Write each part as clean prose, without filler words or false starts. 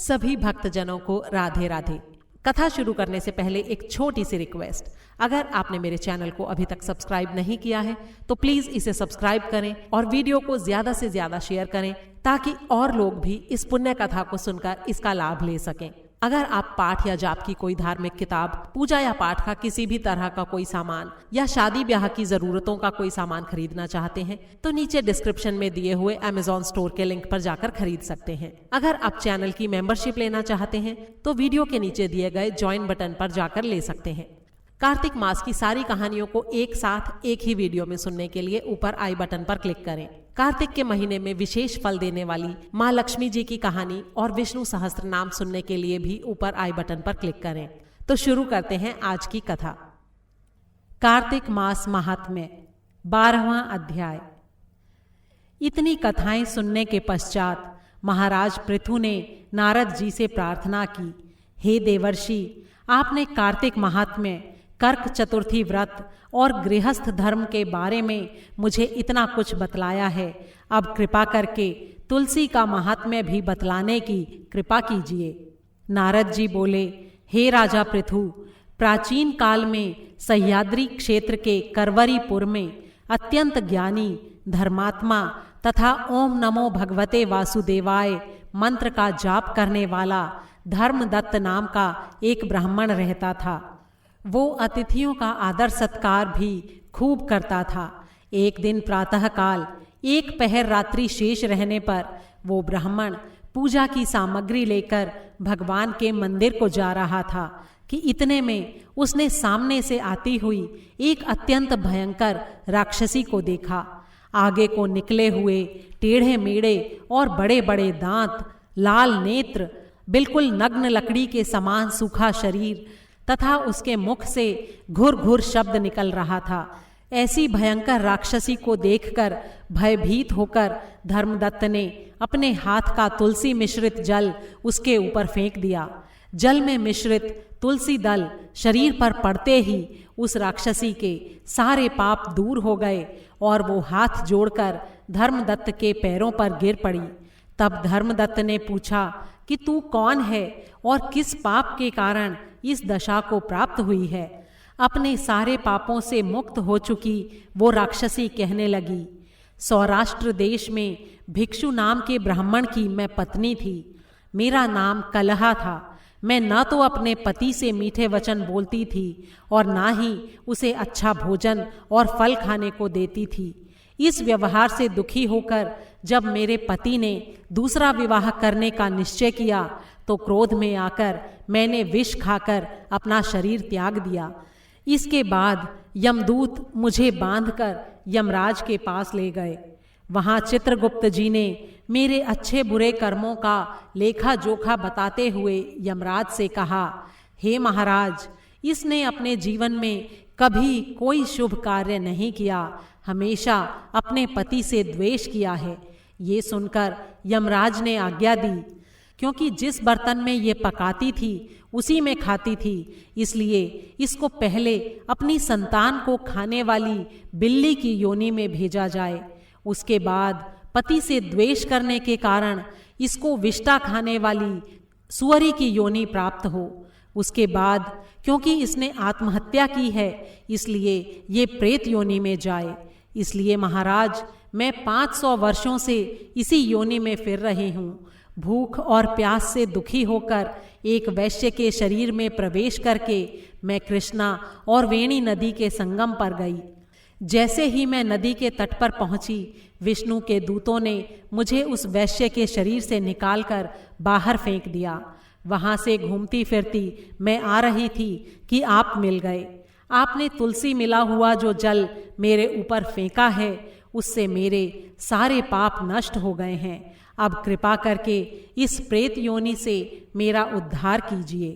सभी भक्तजनों को राधे राधे। कथा शुरू करने से पहले एक छोटी सी रिक्वेस्ट, अगर आपने मेरे चैनल को अभी तक सब्सक्राइब नहीं किया है तो प्लीज इसे सब्सक्राइब करें और वीडियो को ज्यादा से ज्यादा शेयर करें ताकि और लोग भी इस पुण्य कथा को सुनकर इसका लाभ ले सकें। अगर आप पाठ या जाप की कोई धार्मिक किताब, पूजा या पाठ का किसी भी तरह का कोई सामान या शादी ब्याह की जरूरतों का कोई सामान खरीदना चाहते हैं तो नीचे डिस्क्रिप्शन में दिए हुए अमेज़न स्टोर के लिंक पर जाकर खरीद सकते हैं। अगर आप चैनल की मेंबरशिप लेना चाहते हैं तो वीडियो के नीचे दिए गए ज्वाइन बटन पर जाकर ले सकते हैं। कार्तिक मास की सारी कहानियों को एक साथ एक ही वीडियो में सुनने के लिए ऊपर आई बटन पर क्लिक करें। कार्तिक के महीने में विशेष फल देने वाली माँ लक्ष्मी जी की कहानी और विष्णु सहस्त्र नाम सुनने के लिए भी ऊपर आई बटन पर क्लिक करें। तो शुरू करते हैं आज की कथा। कार्तिक मास महात्म्य, 12वां अध्याय। इतनी कथाएं सुनने के पश्चात महाराज पृथु ने नारद जी से प्रार्थना की, हे देवर्षि, आपने कार्तिक महात्म्य, कर्क चतुर्थी व्रत और गृहस्थ धर्म के बारे में मुझे इतना कुछ बतलाया है, अब कृपा करके तुलसी का महात्म्य भी बतलाने की कृपा कीजिए। नारद जी बोले, हे राजा पृथु, प्राचीन काल में सह्याद्री क्षेत्र के करवरीपुर में अत्यंत ज्ञानी, धर्मात्मा तथा ओम नमो भगवते वासुदेवाय मंत्र का जाप करने वाला धर्मदत्त नाम का एक ब्राह्मण रहता था। वो अतिथियों का आदर सत्कार भी खूब करता था। एक दिन प्रातःकाल एक पहर रात्रि शेष रहने पर वो ब्राह्मण पूजा की सामग्री लेकर भगवान के मंदिर को जा रहा था कि इतने में उसने सामने से आती हुई एक अत्यंत भयंकर राक्षसी को देखा। आगे को निकले हुए टेढ़े मेढ़े और बड़े बड़े दांत, लाल नेत्र, बिल्कुल नग्न लकड़ी के समान सूखा शरीर तथा उसके मुख से घुर घुर शब्द निकल रहा था। ऐसी भयंकर राक्षसी को देखकर भयभीत होकर धर्मदत्त ने अपने हाथ का तुलसी मिश्रित जल उसके ऊपर फेंक दिया। जल में मिश्रित तुलसी दल शरीर पर पड़ते ही उस राक्षसी के सारे पाप दूर हो गए और वो हाथ जोड़कर धर्मदत्त के पैरों पर गिर पड़ी। तब धर्मदत्त ने पूछा कि तू कौन है और किस पाप के कारण इस दशा को प्राप्त हुई है। अपने सारे पापों से मुक्त हो चुकी वो राक्षसी कहने लगी, सौराष्ट्र देश में भिक्षु नाम के ब्राह्मण की मैं पत्नी थी। मेरा नाम कलहा था। मैं न तो अपने पति से मीठे वचन बोलती थी और ना ही उसे अच्छा भोजन और फल खाने को देती थी। इस व्यवहार से दुखी होकर जब मेरे पति ने दूसरा विवाह करने का निश्चय किया तो क्रोध में आकर मैंने विष खाकर अपना शरीर त्याग दिया। इसके बाद यमदूत मुझे बांधकर यमराज के पास ले गए। वहाँ चित्रगुप्त जी ने मेरे अच्छे बुरे कर्मों का लेखा जोखा बताते हुए यमराज से कहा, हे महाराज, इसने अपने जीवन में कभी कोई शुभ कार्य नहीं किया, हमेशा अपने पति से द्वेष किया है। ये सुनकर यमराज ने आज्ञा दी, क्योंकि जिस बर्तन में ये पकाती थी उसी में खाती थी, इसलिए इसको पहले अपनी संतान को खाने वाली बिल्ली की योनि में भेजा जाए। उसके बाद पति से द्वेष करने के कारण इसको विष्टा खाने वाली सुअरी की योनि प्राप्त हो। उसके बाद क्योंकि इसने आत्महत्या की है इसलिए ये प्रेत योनि में जाए। इसलिए महाराज, मैं 500 वर्षों से इसी योनि में फिर रही हूँ। भूख और प्यास से दुखी होकर एक वैश्य के शरीर में प्रवेश करके मैं कृष्णा और वेणी नदी के संगम पर गई। जैसे ही मैं नदी के तट पर पहुंची, विष्णु के दूतों ने मुझे उस वैश्य के शरीर से निकालकर बाहर फेंक दिया। वहां से घूमती फिरती मैं आ रही थी कि आप मिल गए। आपने तुलसी मिला हुआ जो जल मेरे ऊपर फेंका है उससे मेरे सारे पाप नष्ट हो गए हैं। अब कृपा करके इस प्रेत योनि से मेरा उद्धार कीजिए।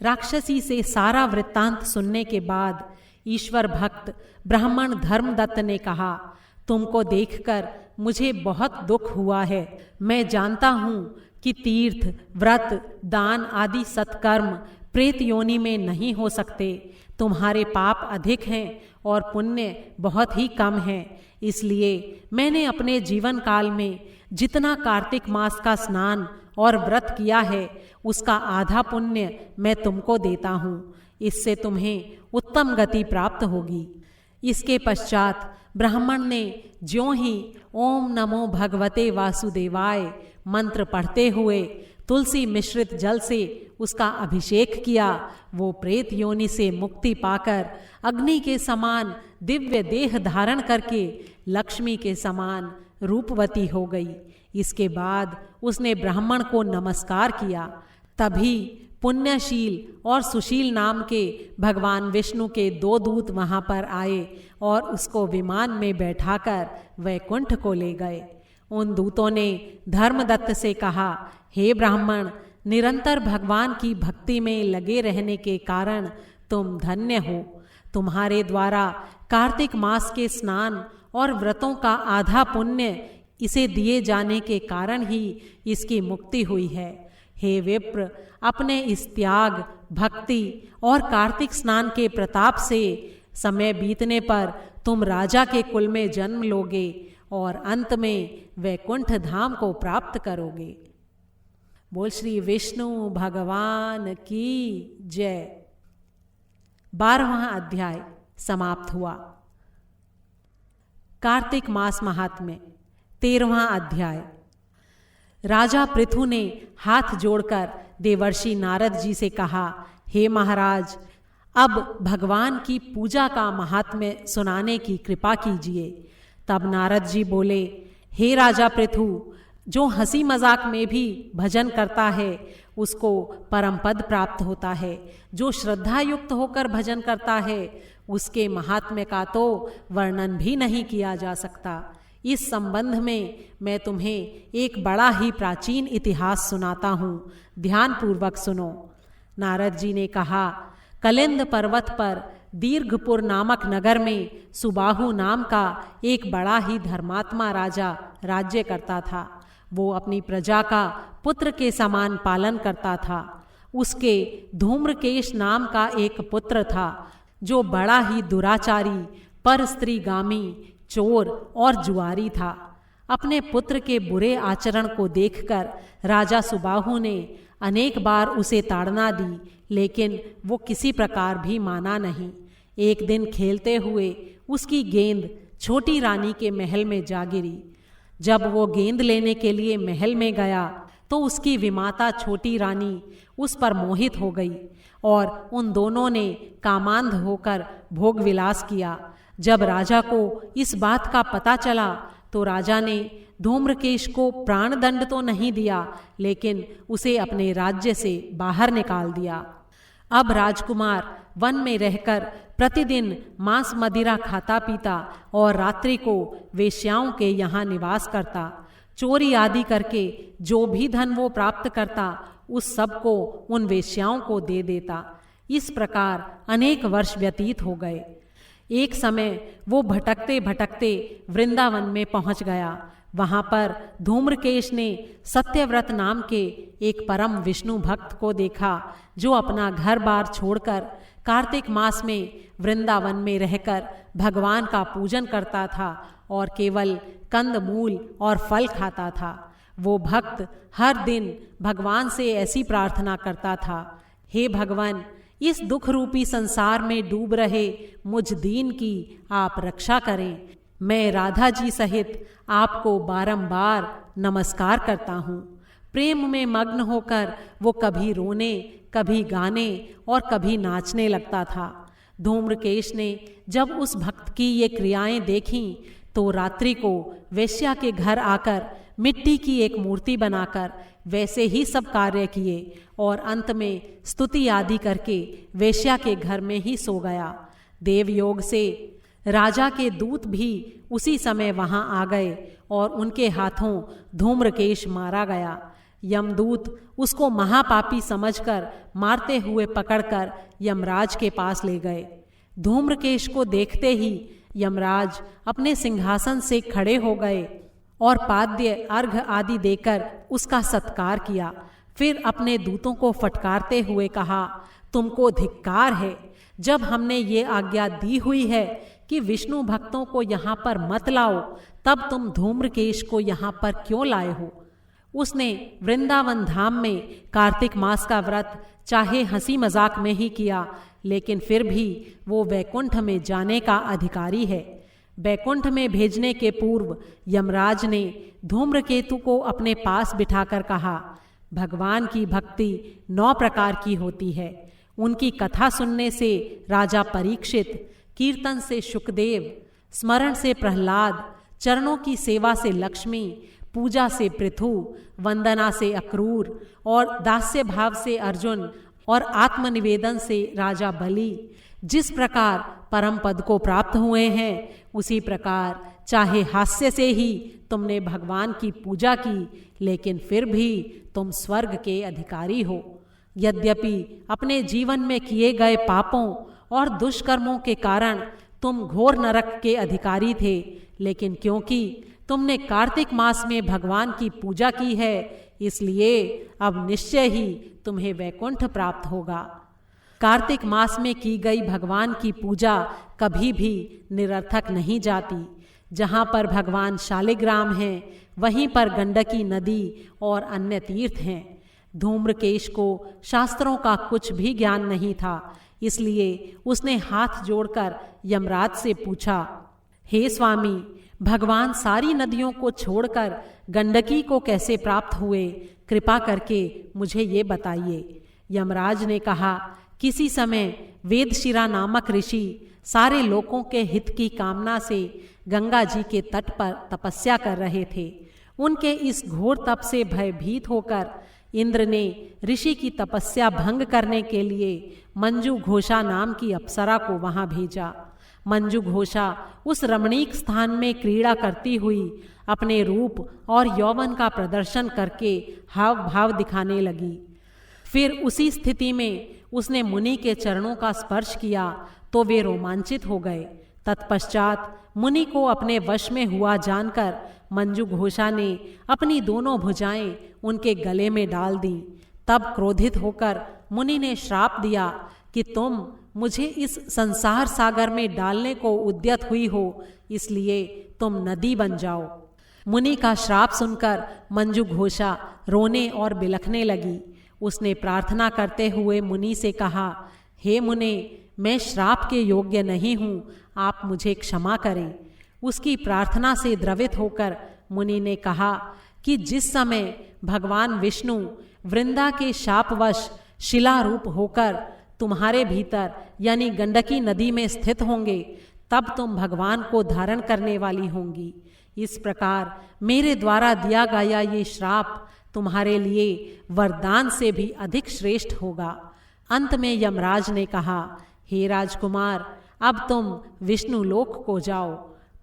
राक्षसी से सारा वृत्तांत सुनने के बाद ईश्वर भक्त ब्राह्मण धर्मदत्त ने कहा, तुमको देखकर मुझे बहुत दुख हुआ है। मैं जानता हूँ कि तीर्थ, व्रत, दान आदि सत्कर्म प्रेत योनि में नहीं हो सकते। तुम्हारे पाप अधिक हैं और पुण्य बहुत ही कम है। इसलिए मैंने अपने जीवन काल में जितना कार्तिक मास का स्नान और व्रत किया है उसका आधा पुण्य मैं तुमको देता हूँ। इससे तुम्हें उत्तम गति प्राप्त होगी। इसके पश्चात ब्राह्मण ने ज्यों ही ओम नमो भगवते वासुदेवाय मंत्र पढ़ते हुए तुलसी मिश्रित जल से उसका अभिषेक किया, वो प्रेत योनि से मुक्ति पाकर अग्नि के समान दिव्य देह धारण करके लक्ष्मी के समान रूपवती हो गई। इसके बाद उसने ब्राह्मण को नमस्कार किया। तभी पुण्यशील और सुशील नाम के भगवान विष्णु के 2 दूत वहां पर आए और उसको विमान में बैठाकर वैकुंठ को ले गए। उन दूतों ने धर्मदत्त से कहा, हे ब्राह्मण, निरंतर भगवान की भक्ति में लगे रहने के कारण तुम धन्य हो। तुम्हारे द्वारा कार्तिक मास के स्नान और व्रतों का आधा पुण्य इसे दिए जाने के कारण ही इसकी मुक्ति हुई है। हे विप्र, अपने इस त्याग, भक्ति और कार्तिक स्नान के प्रताप से समय बीतने पर तुम राजा के कुल में जन्म लोगे और अंत में वैकुंठ धाम को प्राप्त करोगे। बोल श्री विष्णु भगवान की जय। 12वां अध्याय समाप्त हुआ। कार्तिक मास महात्म्य 13वां अध्याय। राजा पृथु ने हाथ जोड़कर देवर्षि नारद जी से कहा, हे महाराज, अब भगवान की पूजा का महात्म्य सुनाने की कृपा कीजिए। तब नारद जी बोले, हे राजा पृथु, जो हंसी मजाक में भी भजन करता है उसको परम पद प्राप्त होता है। जो श्रद्धा युक्त होकर भजन करता है उसके महात्म्य का तो वर्णन भी नहीं किया जा सकता। इस संबंध में मैं तुम्हें एक बड़ा ही प्राचीन इतिहास सुनाता हूँ, ध्यान पूर्वक सुनो। नारद जी ने कहा, कलिंद पर्वत पर दीर्घपुर नामक नगर में सुबाहु नाम का एक बड़ा ही धर्मात्मा राजा राज्य करता था। वो अपनी प्रजा का पुत्र के समान पालन करता था। उसके धूम्रकेश नाम का एक पुत्र था जो बड़ा ही दुराचारी, पर स्त्रीगामी, चोर और जुआरी था। अपने पुत्र के बुरे आचरण को देखकर राजा सुबाहु ने अनेक बार उसे ताड़ना दी, लेकिन वो किसी प्रकार भी माना नहीं। एक दिन खेलते हुए उसकी गेंद छोटी रानी के महल में जा गिरी। जब वो गेंद लेने के लिए महल में गया तो उसकी विमाता छोटी रानी उस पर मोहित हो गई और उन दोनों ने कामांध होकर भोग विलास किया। जब राजा को इस बात का पता चला तो राजा ने धूम्रकेश को प्राणदंड तो नहीं दिया, लेकिन उसे अपने राज्य से बाहर निकाल दिया। अब राजकुमार वन में रहकर प्रतिदिन मांस मदिरा खाता पीता और रात्रि को वेश्याओं के यहाँ निवास करता। चोरी आदि करके जो भी धन वो प्राप्त करता उस सब को उन वेश्याओं को दे देता। इस प्रकार अनेक वर्ष व्यतीत हो गए। एक समय वो भटकते भटकते वृंदावन में पहुंच गया। वहां पर धूम्रकेश ने सत्यव्रत नाम के एक परम विष्णु भक्त को देखा जो अपना घर बार छोड़कर कार्तिक मास में वृंदावन में रहकर भगवान का पूजन करता था और केवल कंद मूल और फल खाता था। वो भक्त हर दिन भगवान से ऐसी प्रार्थना करता था, हे भगवान, इस दुख रूपी संसार में डूब रहे मुझ दीन की आप रक्षा करें। मैं राधा जी सहित आपको बारंबार नमस्कार करता हूँ। प्रेम में मग्न होकर वो कभी रोने, कभी गाने और कभी नाचने लगता था। धूम्रकेश ने जब उस भक्त की ये क्रियाएं देखीं तो रात्रि को वेश्या के घर आकर मिट्टी की एक मूर्ति बनाकर वैसे ही सब कार्य किए और अंत में स्तुति आदि करके वेश्या के घर में ही सो गया। देवयोग से राजा के दूत भी उसी समय वहां आ गए और उनके हाथों धूम्रकेश मारा गया। यमदूत उसको महापापी समझकर मारते हुए पकड़कर यमराज के पास ले गए। धूम्रकेश को देखते ही यमराज अपने सिंहासन से खड़े हो गए और पाद्य, अर्घ आदि देकर उसका सत्कार किया। फिर अपने दूतों को फटकारते हुए कहा, तुमको धिक्कार है। जब हमने ये आज्ञा दी हुई है कि विष्णु भक्तों को यहाँ पर मत लाओ, तब तुम धूम्रकेश को यहाँ पर क्यों लाए हो? उसने वृंदावन धाम में कार्तिक मास का व्रत चाहे हंसी मजाक में ही किया, लेकिन फिर भी वो वैकुंठ में जाने का अधिकारी है। वैकुंठ में भेजने के पूर्व यमराज ने धूम्रकेतु को अपने पास बिठाकर कहा, भगवान की भक्ति 9 प्रकार की होती है। उनकी कथा सुनने से राजा परीक्षित, कीर्तन से शुकदेव, स्मरण से प्रहलाद, चरणों की सेवा से लक्ष्मी, पूजा से पृथु, वंदना से अक्रूर और दास्य भाव से अर्जुन और आत्मनिवेदन से राजा बलि जिस प्रकार परम पद को प्राप्त हुए हैं, उसी प्रकार चाहे हास्य से ही तुमने भगवान की पूजा की, लेकिन फिर भी तुम स्वर्ग के अधिकारी हो। यद्यपि अपने जीवन में किए गए पापों और दुष्कर्मों के कारण तुम घोर नरक के अधिकारी थे, लेकिन क्योंकि तुमने कार्तिक मास में भगवान की पूजा की है, इसलिए अब निश्चय ही तुम्हें वैकुंठ प्राप्त होगा। कार्तिक मास में की गई भगवान की पूजा कभी भी निरर्थक नहीं जाती। जहाँ पर भगवान शालिग्राम हैं, वहीं पर गंडकी नदी और अन्य तीर्थ हैं। धूम्रकेश को शास्त्रों का कुछ भी ज्ञान नहीं था, इसलिए उसने हाथ जोड़कर यमराज से पूछा, हे स्वामी, भगवान सारी नदियों को छोड़कर गंडकी को कैसे प्राप्त हुए? कृपा करके मुझे ये बताइए। यमराज ने कहा, किसी समय वेदशिरा नामक ऋषि सारे लोगों के हित की कामना से गंगा जी के तट पर तपस्या कर रहे थे। उनके इस घोर तप से भयभीत होकर इंद्र ने ऋषि की तपस्या भंग करने के लिए मंजू घोषा नाम की अप्सरा को वहां भेजा। मंजू घोषा उस रमणीक स्थान में क्रीड़ा करती हुई अपने रूप और यौवन का प्रदर्शन करके हाव भाव दिखाने लगी। फिर उसी स्थिति में उसने मुनि के चरणों का स्पर्श किया तो वे रोमांचित हो गए। तत्पश्चात मुनि को अपने वश में हुआ जानकर मंजू घोषा ने अपनी दोनों भुजाएं उनके गले में डाल दी। तब क्रोधित होकर मुनि ने श्राप दिया कि तुम मुझे इस संसार सागर में डालने को उद्यत हुई हो, इसलिए तुम नदी बन जाओ। मुनि का श्राप सुनकर मंजू घोषा रोने और बिलखने लगी। उसने प्रार्थना करते हुए मुनि से कहा, हे मुने, मैं श्राप के योग्य नहीं हूँ, आप मुझे क्षमा करें। उसकी प्रार्थना से द्रवित होकर मुनि ने कहा कि जिस समय भगवान विष्णु वृंदा के शापवश शिला रूप होकर तुम्हारे भीतर यानी गंडकी नदी में स्थित होंगे, तब तुम भगवान को धारण करने वाली होंगी। इस प्रकार मेरे द्वारा दिया गया ये श्राप तुम्हारे लिए वरदान से भी अधिक श्रेष्ठ होगा। अंत में यमराज ने कहा, हे राजकुमार, अब तुम विष्णु लोक को जाओ।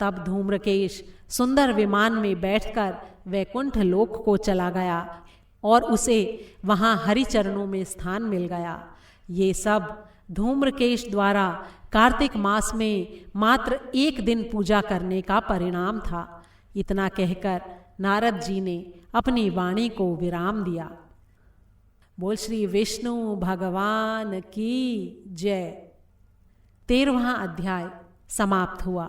तब धूम्रकेश सुंदर विमान में बैठकर वैकुंठ लोक को चला गया और उसे वहां हरि चरणों में स्थान मिल गया। ये सब धूम्रकेश द्वारा कार्तिक मास में मात्र 1 दिन पूजा करने का परिणाम था। इतना कहकर नारद जी ने अपनी वाणी को विराम दिया। बोल श्री विष्णु भगवान की जय। 13वां अध्याय समाप्त हुआ।